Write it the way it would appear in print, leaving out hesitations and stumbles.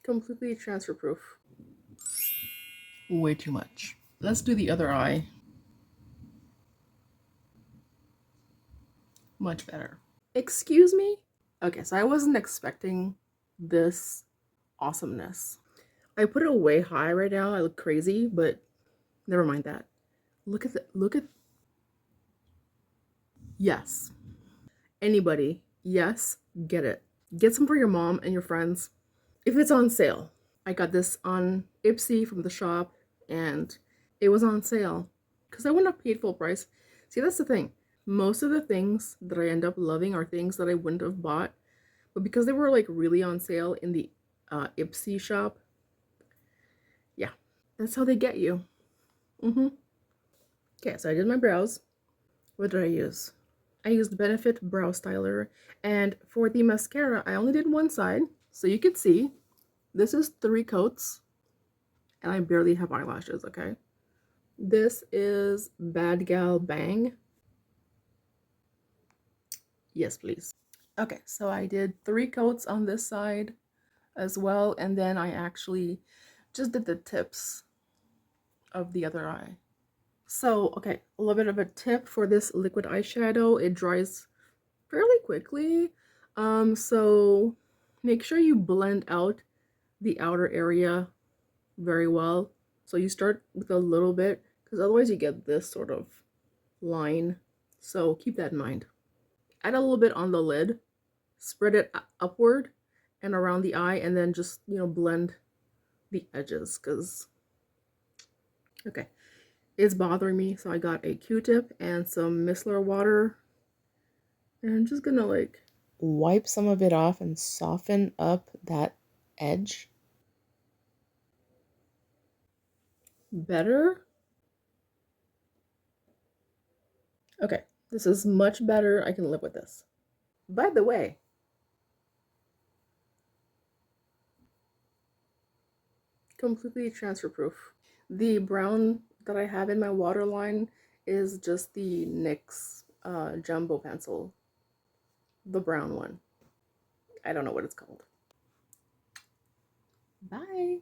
Completely transfer proof. Way too much. Let's do the other eye. Much better. Excuse me? Okay, so I wasn't expecting this awesomeness. I put it way high right now. I look crazy, but never mind that. Look at yes. Anybody, yes, get it. Get some for your mom and your friends if it's on sale. I got this on Ipsy from the shop and it was on sale because I wouldn't have paid full price. See, that's the thing. Most of the things that I end up loving are things that I wouldn't have bought, but because they were like really on sale in the Ipsy shop, yeah, that's how they get you. Okay, so I did my brows. What did I use? I used Benefit Brow Styler, and for the mascara, I only did one side, so you can see. This is 3 coats, and I barely have eyelashes, okay? This is Bad Gal Bang. Yes, please. Okay, so I did 3 coats on this side as well, and then I actually just did the tips of the other eye. So, okay, a little bit of a tip for this liquid eyeshadow. It dries fairly quickly. So make sure you blend out the outer area very well. So you start with a little bit, because otherwise you get this sort of line. So keep that in mind. Add a little bit on the lid, spread it upward and around the eye, and then just, blend the edges, because, okay, it's bothering me. So I got a Q-tip and some micellar water, and I'm just gonna like wipe some of it off and soften up that edge. Better? Okay, this is much better. I can live with this. By the way, completely transfer proof. The brown that I have in my waterline is just the NYX jumbo pencil. The brown one. I don't know what it's called. Bye.